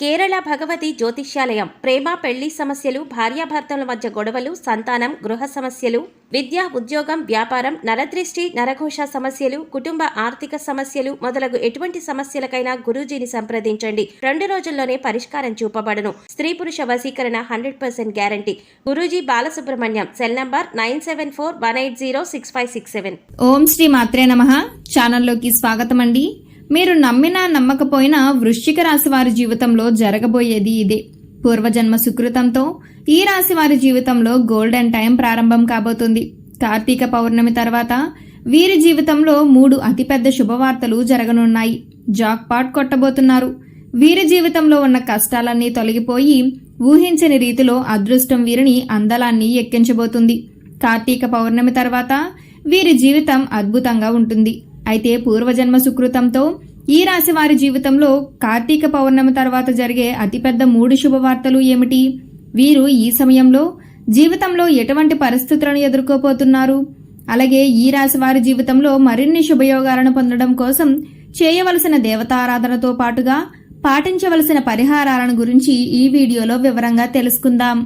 కేరళ భగవతి జ్యోతిష్యాలయం ప్రేమ పెళ్లి సమస్యలు, భార్యాభర్తల మధ్య గొడవలు, సంతానం, గృహ సమస్యలు, విద్య, ఉద్యోగం, వ్యాపారం, నరదృష్టి, నరఘోష సమస్యలు, కుటుంబ ఆర్థిక సమస్యలు మొదలగు ఎటువంటి సమస్యలకైనా గురూజీని సంప్రదించండి. 2 రోజుల్లోనే పరిష్కారం చూపబడును. స్త్రీ పురుష వశీకరణ 100% guarantee. Guruji Balasubrahmanyam. Cell number 9741806567. ఓం శ్రీ మాత్రే నమః. ఛానల్లోకి స్వాగతం అండి. మీరు నమ్మినా నమ్మకపోయినా వృశ్చిక రాశి వారి జీవితంలో జరగబోయేది ఇదే. పూర్వజన్మ సుకృతంతో ఈ రాశి వారి జీవితంలో గోల్డెన్ టైం ప్రారంభం కాబోతుంది. కార్తీక పౌర్ణమి తర్వాత వీరి జీవితంలో 3 అతిపెద్ద శుభవార్తలు జరగనున్నాయి. జాక్ పాట్ కొట్టబోతున్నారు. వీరి జీవితంలో ఉన్న కష్టాలన్నీ తొలగిపోయి ఊహించని రీతిలో అదృష్టం వీరిని అందలాన్ని ఎక్కించబోతుంది. కార్తీక పౌర్ణమి తర్వాత వీరి జీవితం అద్భుతంగా ఉంటుంది. అయితే పూర్వజన్మ సుకృతంతో ఈ రాశి వారి జీవితంలో కార్తీక పౌర్ణమి తర్వాత జరిగే అతిపెద్ద 3 శుభవార్తలు ఏమిటి? వీరు ఈ సమయంలో జీవితంలో ఎటువంటి పరిస్థితులను ఎదుర్కోబోతున్నారు? అలాగే ఈ రాశి వారి జీవితంలో మరిన్ని శుభయోగాలను పొందడం కోసం చేయవలసిన దేవతారాధనతో పాటుగా పాటించవలసిన పరిహారాలను గురించి ఈ వీడియోలో వివరంగా తెలుసుకుందాం.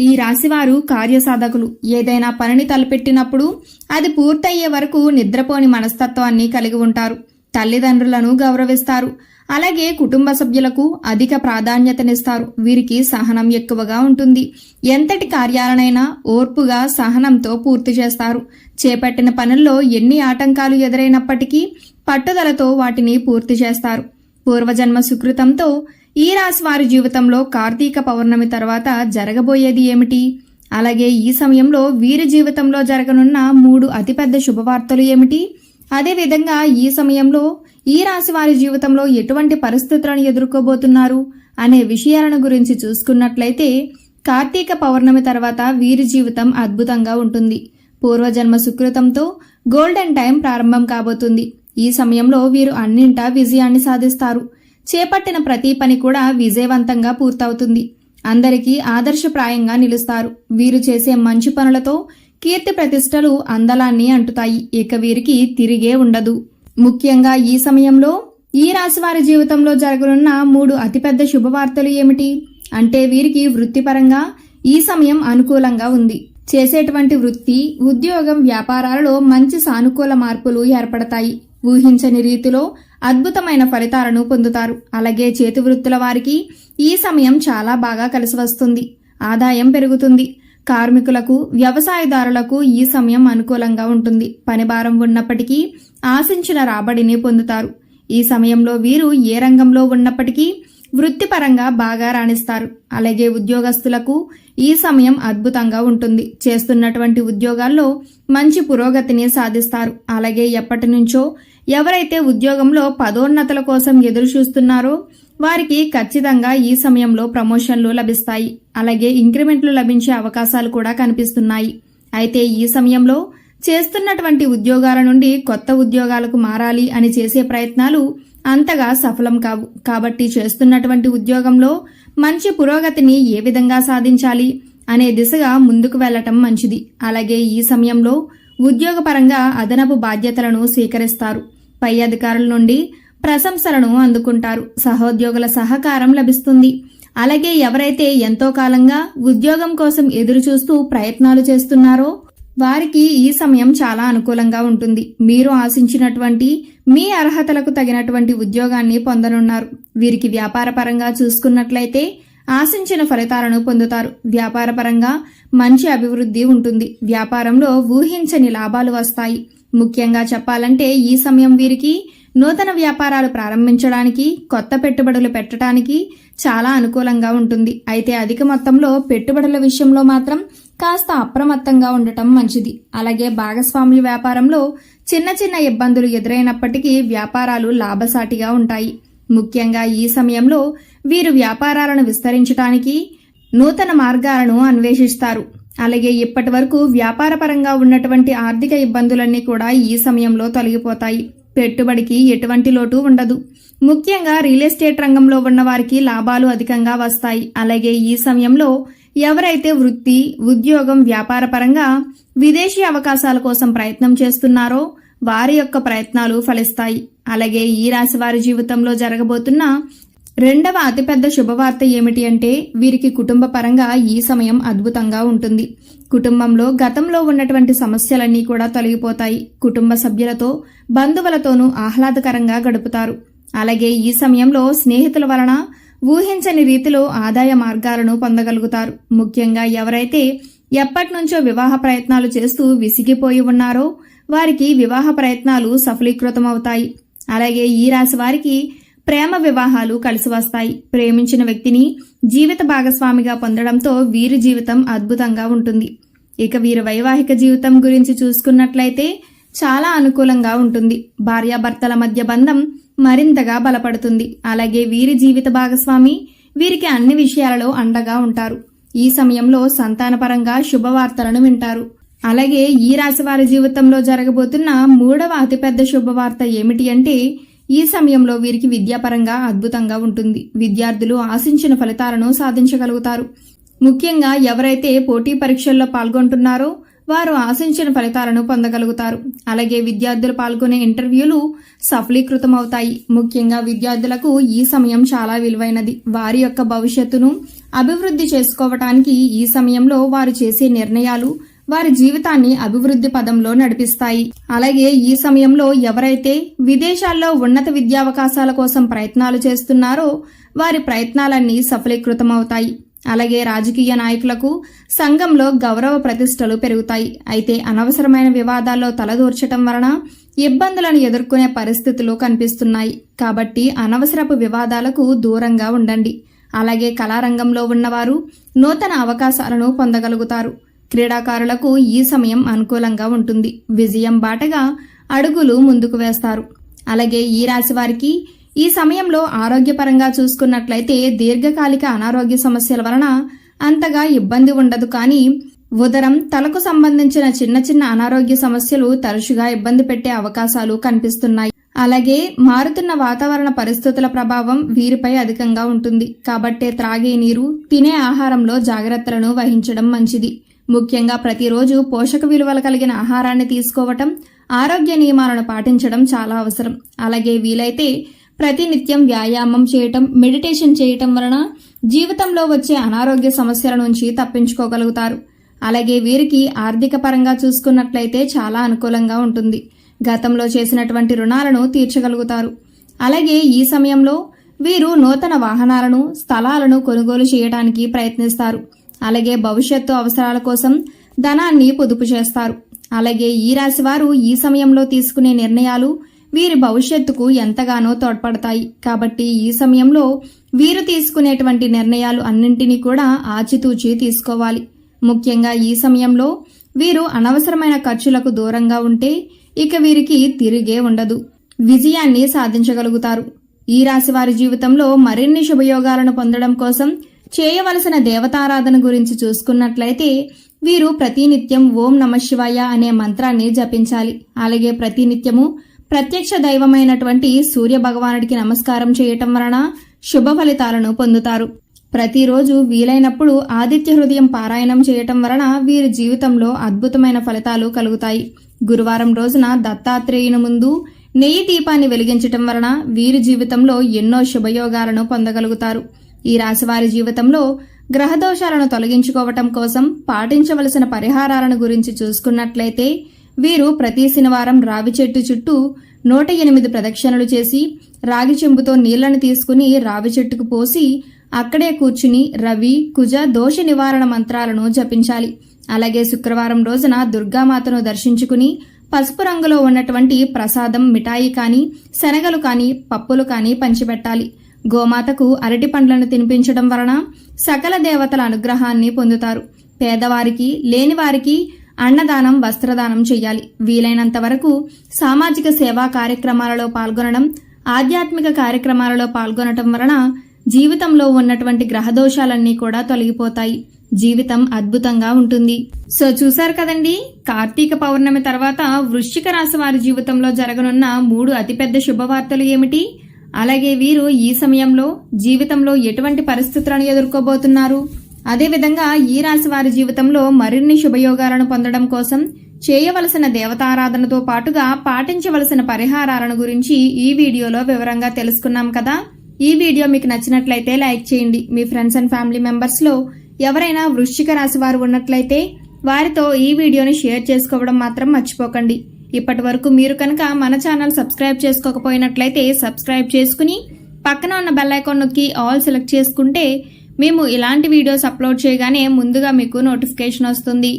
ఈ రాశివారు కార్యసాధకులు. ఏదైనా పనిని తలపెట్టినప్పుడు అది పూర్తయ్యే వరకు నిద్రపోని మనస్తత్వాన్ని కలిగి ఉంటారు. తల్లిదండ్రులను గౌరవిస్తారు. అలాగే కుటుంబ సభ్యులకు అధిక ప్రాధాన్యతనిస్తారు. వీరికి సహనం ఎక్కువగా ఉంటుంది. ఎంతటి కార్యాలనైనా ఓర్పుగా సహనంతో పూర్తి చేస్తారు. చేపట్టిన పనుల్లో ఎన్ని ఆటంకాలు ఎదురైనప్పటికీ పట్టుదలతో వాటిని పూర్తి చేస్తారు. పూర్వజన్మ సుకృతంతో ఈ రాశి వారి జీవితంలో కార్తీక పౌర్ణమి తర్వాత జరగబోయేది ఏమిటి? అలాగే ఈ సమయంలో వీరి జీవితంలో జరగనున్న 3 అతిపెద్ద శుభవార్తలు ఏమిటి? అదేవిధంగా ఈ సమయంలో ఈ రాశి వారి జీవితంలో ఎటువంటి పరిస్థితులను ఎదుర్కోబోతున్నారు అనే విషయాలను గురించి చూసుకున్నట్లయితే కార్తీక పౌర్ణమి తర్వాత వీరి జీవితం అద్భుతంగా ఉంటుంది. పూర్వజన్మ సుకృతంతో గోల్డెన్ టైం ప్రారంభం కాబోతుంది. ఈ సమయంలో వీరు అన్నింటా విజయాన్ని సాధిస్తారు. చేపట్టిన ప్రతి పని కూడా విజయవంతంగా పూర్తవుతుంది. అందరికీ ఆదర్శప్రాయంగా నిలుస్తారు. వీరు చేసే మంచి పనులతో కీర్తి ప్రతిష్టలు అందలాన్ని అంటుతాయి. ఇక వీరికి తిరిగే ఉండదు. ముఖ్యంగా ఈ సమయంలో ఈ రాశి వారి జీవితంలో జరగనున్న 3 అతిపెద్ద శుభవార్తలు ఏమిటి అంటే వీరికి వృత్తిపరంగా ఈ సమయం అనుకూలంగా ఉంది. చేసేటువంటి వృత్తి, ఉద్యోగం, వ్యాపారాలలో మంచి సానుకూల మార్పులు ఏర్పడతాయి. ఊహించని రీతిలో అద్భుతమైన ఫలితాలను పొందుతారు. అలాగే చేతి వృత్తుల వారికి ఈ సమయం చాలా బాగా కలిసి వస్తుంది. ఆదాయం పెరుగుతుంది. కార్మికులకు, వ్యవసాయదారులకు ఈ సమయం అనుకూలంగా ఉంటుంది. పని భారం ఉన్నప్పటికీ ఆశించిన రాబడిని పొందుతారు. ఈ సమయంలో వీరు ఏ రంగంలో ఉన్నప్పటికీ వృత్తిపరంగా బాగా రాణిస్తారు. అలాగే ఉద్యోగస్తులకు ఈ సమయం అద్భుతంగా ఉంటుంది. చేస్తున్నటువంటి ఉద్యోగాల్లో మంచి పురోగతిని సాధిస్తారు. అలాగే ఎప్పటి నుంచో ఎవరైతే ఉద్యోగంలో పదోన్నతుల కోసం ఎదురు చూస్తున్నారో వారికి ఖచ్చితంగా ఈ సమయంలో ప్రమోషన్లు లభిస్తాయి. అలాగే ఇంక్రిమెంట్లు లభించే అవకాశాలు కూడా కనిపిస్తున్నాయి. అయితే ఈ సమయంలో చేస్తున్నటువంటి ఉద్యోగాల నుండి కొత్త ఉద్యోగాలకు మారాలి అని చేసే ప్రయత్నాలు అంతగా సఫలం కావు. కాబట్టి చేస్తున్నటువంటి ఉద్యోగంలో మంచి పురోగతిని ఏ విధంగా సాధించాలి అనే దిశగా ముందుకు వెళ్లటం మంచిది. అలాగే ఈ సమయంలో ఉద్యోగపరంగా అదనపు బాధ్యతలను స్వీకరిస్తారు. పై అధికారుల నుండి ప్రశంసలను అందుకుంటారు. సహోద్యోగుల సహకారం లభిస్తుంది. అలాగే ఎవరైతే ఎంతో కాలంగా ఉద్యోగం కోసం ఎదురు చూస్తూ ప్రయత్నాలు చేస్తున్నారో వారికి ఈ సమయం చాలా అనుకూలంగా ఉంటుంది. మీరు ఆశించినటువంటి మీ అర్హతలకు తగినటువంటి ఉద్యోగాన్ని పొందనున్నారు. వీరికి వ్యాపారపరంగా చూసుకున్నట్లయితే ఆశించిన ఫలితాలను పొందుతారు. వ్యాపారపరంగా మంచి అభివృద్ధి ఉంటుంది. వ్యాపారంలో ఊహించని లాభాలు వస్తాయి. ముఖ్యంగా చెప్పాలంటే ఈ సమయం వీరికి నూతన వ్యాపారాలు ప్రారంభించడానికి, కొత్త పెట్టుబడులు పెట్టడానికి చాలా అనుకూలంగా ఉంటుంది. అయితే అధిక మొత్తంలో పెట్టుబడుల విషయంలో మాత్రం కాస్త అప్రమత్తంగా ఉండటం మంచిది. అలాగే భాగస్వామ్య వ్యాపారంలో చిన్న చిన్న ఇబ్బందులు ఎదురైనప్పటికీ వ్యాపారాలు లాభసాటిగా ఉంటాయి. ముఖ్యంగా ఈ సమయంలో వీరు వ్యాపారాలను విస్తరించడానికి నూతన మార్గాలను అన్వేషిస్తారు. అలాగే ఇప్పటి వరకు వ్యాపారపరంగా ఉన్నటువంటి ఆర్థిక ఇబ్బందులన్నీ కూడా ఈ సమయంలో తొలగిపోతాయి. పెట్టుబడికి ఎటువంటి లోటు ఉండదు. ముఖ్యంగా రియల్ ఎస్టేట్ రంగంలో ఉన్న వారికి లాభాలు అధికంగా వస్తాయి. అలాగే ఈ సమయంలో ఎవరైతే వృత్తి, ఉద్యోగం, వ్యాపారపరంగా విదేశీ అవకాశాల కోసం ప్రయత్నం చేస్తున్నారో వారి యొక్క ప్రయత్నాలు ఫలిస్తాయి. అలాగే ఈ రాశి వారి జీవితంలో జరగబోతున్న రెండవ అతిపెద్ద శుభవార్త ఏమిటి అంటే వీరికి కుటుంబ పరంగా ఈ సమయం అద్భుతంగా ఉంటుంది. కుటుంబంలో గతంలో ఉన్నటువంటి సమస్యలన్నీ కూడా తొలగిపోతాయి. కుటుంబ సభ్యులతో బంధువులతోనూ ఆహ్లాదకరంగా గడుపుతారు. అలాగే ఈ సమయంలో స్నేహితుల వలన ఊహించని రీతిలో ఆదాయ మార్గాలను పొందగలుగుతారు. ముఖ్యంగా ఎవరైతే ఎప్పటినుంచో వివాహ ప్రయత్నాలు చేస్తూ విసిగిపోయి ఉన్నారో వారికి వివాహ ప్రయత్నాలు సఫలీకృతమవుతాయి. అలాగే ఈ రాశి వారికి ప్రేమ వివాహాలు కలిసి వస్తాయి. ప్రేమించిన వ్యక్తిని జీవిత భాగస్వామిగా పొందడంతో వీరి జీవితం అద్భుతంగా ఉంటుంది. ఇక వీరి వైవాహిక జీవితం గురించి చూసుకున్నట్లయితే చాలా అనుకూలంగా ఉంటుంది. భార్యాభర్తల మధ్య బంధం మరింతగా బలపడుతుంది. అలాగే వీరి జీవిత భాగస్వామి వీరికి అన్ని విషయాలలో అండగా ఉంటారు. ఈ సమయంలో సంతానపరంగా శుభవార్తలను వింటారు. అలాగే ఈ రాశి వారి జీవితంలో జరగబోతున్న మూడవ అతిపెద్ద శుభవార్త ఏమిటి అంటే ఈ సమయంలో వీరికి విద్యాపరంగా అద్భుతంగా ఉంటుంది. విద్యార్థులు ఆశించిన ఫలితాలను సాధించగలుగుతారు. ముఖ్యంగా ఎవరైతే పోటీ పరీక్షల్లో పాల్గొంటున్నారో వారు ఆశించిన ఫలితాలను పొందగలుగుతారు. అలాగే విద్యార్థులు పాల్గొనే ఇంటర్వ్యూలు సఫలీకృతమవుతాయి. ముఖ్యంగా విద్యార్థులకు ఈ సమయం చాలా విలువైనది. వారి యొక్క భవిష్యత్తును అభివృద్ధి చేసుకోవటానికి ఈ సమయంలో వారు చేసే నిర్ణయాలు వారి జీవితాన్ని అభివృద్ధి పదంలో నడిపిస్తాయి. అలాగే ఈ సమయంలో ఎవరైతే విదేశాల్లో ఉన్నత విద్యావకాశాల కోసం ప్రయత్నాలు చేస్తున్నారో వారి ప్రయత్నాలన్నీ సఫలీకృతమవుతాయి. అలాగే రాజకీయ నాయకులకు సంఘంలో గౌరవ ప్రతిష్టలు పెరుగుతాయి. అయితే అనవసరమైన వివాదాల్లో తలదూర్చటం వలన ఇబ్బందులను ఎదుర్కొనే పరిస్థితులు కనిపిస్తున్నాయి. కాబట్టి అనవసరపు వివాదాలకు దూరంగా ఉండండి. అలాగే కళారంగంలో ఉన్నవారు నూతన అవకాశాలను పొందగలుగుతారు. క్రీడాకారులకు ఈ సమయం అనుకూలంగా ఉంటుంది. విజయం బాటగా అడుగులు ముందుకు వేస్తారు. అలాగే ఈ రాశి వారికి ఈ సమయంలో ఆరోగ్యపరంగా చూసుకున్నట్లయితే దీర్ఘకాలిక అనారోగ్య సమస్యల వలన అంతగా ఇబ్బంది ఉండదు. కానీ ఉదరం తలకు సంబంధించిన చిన్న చిన్న అనారోగ్య సమస్యలు తరచుగా ఇబ్బంది పెట్టే అవకాశాలు కనిపిస్తున్నాయి. అలాగే మారుతున్న వాతావరణ పరిస్థితుల ప్రభావం వీరిపై అధికంగా ఉంటుంది. కాబట్టే త్రాగే నీరు, తినే ఆహారంలో జాగ్రత్తలను వహించడం మంచిది. ముఖ్యంగా ప్రతిరోజు పోషక విలువలు కలిగిన ఆహారాన్ని తీసుకోవటం, ఆరోగ్య నియమాలను పాటించడం చాలా అవసరం. అలాగే వీలైతే ప్రతినిత్యం వ్యాయామం చేయటం, మెడిటేషన్ చేయటం వలన జీవితంలో వచ్చే అనారోగ్య సమస్యల నుంచి తప్పించుకోగలుగుతారు. అలాగే వీరికి ఆర్థిక పరంగా చూసుకున్నట్లయితే చాలా అనుకూలంగా ఉంటుంది. గతంలో చేసినటువంటి రుణాలను తీర్చగలుగుతారు. అలాగే ఈ సమయంలో వీరు నూతన వాహనాలను, స్థలాలను కొనుగోలు చేయడానికి ప్రయత్నిస్తారు. అలాగే భవిష్యత్తు అవసరాల కోసం ధనాన్ని పొదుపు చేస్తారు. అలాగే ఈ రాశి వారు ఈ సమయంలో తీసుకునే నిర్ణయాలు వీరి భవిష్యత్తుకు ఎంతగానో తోడ్పడతాయి. కాబట్టి ఈ సమయంలో వీరు తీసుకునేటువంటి నిర్ణయాలు అన్నింటినీ కూడా ఆచితూచి తీసుకోవాలి. ముఖ్యంగా ఈ సమయంలో వీరు అనవసరమైన ఖర్చులకు దూరంగా ఉంటే ఇక వీరికి తిరిగే ఉండదు. విజయాన్ని సాధించగలుగుతారు. ఈ రాశి వారి జీవితంలో మరిన్ని శుభయోగాలను పొందడం కోసం చేయవలసిన దేవతారాధన గురించి చూసుకున్నట్లయితే వీరు ప్రతినిత్యం ఓం నమఃశివాయ అనే మంత్రాన్ని జపించాలి. అలాగే ప్రతినిత్యము ప్రత్యక్ష దైవమైనటువంటి సూర్య భగవానుడికి నమస్కారం చేయటం వలన శుభ ఫలితాలను పొందుతారు. ప్రతిరోజు వీలైనప్పుడు ఆదిత్య హృదయం పారాయణం చేయటం వలన వీరి జీవితంలో అద్భుతమైన ఫలితాలు కలుగుతాయి. గురువారం రోజున దత్తాత్రేయుని ముందు నెయ్యి దీపాన్ని వెలిగించటం వలన వీరి జీవితంలో ఎన్నో శుభయోగాలను పొందగలుగుతారు. ఈ రాశివారి జీవితంలో గ్రహదోషాలను తొలగించుకోవటం కోసం పాటించవలసిన పరిహారాలను గురించి చూసుకున్నట్లయితే వీరు ప్రతి శనివారం రావి చెట్టు చుట్టూ 108 ప్రదక్షిణలు చేసి రాగి చెంబుతో నీళ్లను తీసుకుని రావి చెట్టుకు పోసి అక్కడే కూర్చుని రవి, కుజ దోష నివారణ మంత్రాలను జపించాలి. అలాగే శుక్రవారం రోజున దుర్గామాతను దర్శించుకుని పసుపు రంగులో ఉన్నటువంటి ప్రసాదం, మిఠాయి కానీ, శనగలు కానీ, పప్పులు కానీ పంచిపెట్టాలి. గోమాతకు అరటి పండ్లను తినిపించడం వలన సకల దేవతల అనుగ్రహాన్ని పొందుతారు. పేదవారికి, లేనివారికి అన్నదానం, వస్త్రదానం చేయాలి. వీలైనంత వరకు సామాజిక సేవా కార్యక్రమాలలో పాల్గొనడం, ఆధ్యాత్మిక కార్యక్రమాలలో పాల్గొనటం వలన జీవితంలో ఉన్నటువంటి గ్రహదోషాలన్నీ కూడా తొలగిపోతాయి. జీవితం అద్భుతంగా ఉంటుంది. సో చూశారు కదండి, కార్తీక పౌర్ణమి తర్వాత వృశ్చిక రాశి వారి జీవితంలో జరగనున్న 3 అతిపెద్ద శుభవార్తలు ఏమిటి, అలాగే వీరు ఈ సమయంలో జీవితంలో ఎటువంటి పరిస్థితులను ఎదుర్కోబోతున్నారు, అదేవిధంగా ఈ రాశి వారి జీవితంలో మరిన్ని శుభయోగాలను పొందడం కోసం చేయవలసిన దేవతారాధనతో పాటుగా పాటించవలసిన పరిహారాలను గురించి ఈ వీడియోలో వివరంగా తెలుసుకున్నాం కదా. ఈ వీడియో మీకు నచ్చినట్లయితే లైక్ చేయండి. మీ ఫ్రెండ్స్ అండ్ ఫ్యామిలీ మెంబర్స్లో ఎవరైనా వృశ్చిక రాశి వారు ఉన్నట్లయితే వారితో ఈ వీడియోని షేర్ చేసుకోవడం మాత్రం మర్చిపోకండి. ఇప్పటి వరకు మీరు కనుక మన ఛానల్ సబ్స్క్రైబ్ చేసుకోకపోయినట్లయితే సబ్స్క్రైబ్ చేసుకుని పక్కన ఉన్న బెల్ ఐకాన్ నొక్కి ఆల్ సెలెక్ట్ చేసుకుంటే మేము ఇలాంటి వీడియోస్ అప్లోడ్ చేయగానే ముందుగా మీకు నోటిఫికేషన్ వస్తుంది.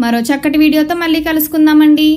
మరో చక్కటి వీడియోతో మళ్ళీ కలుసుకుందామండి.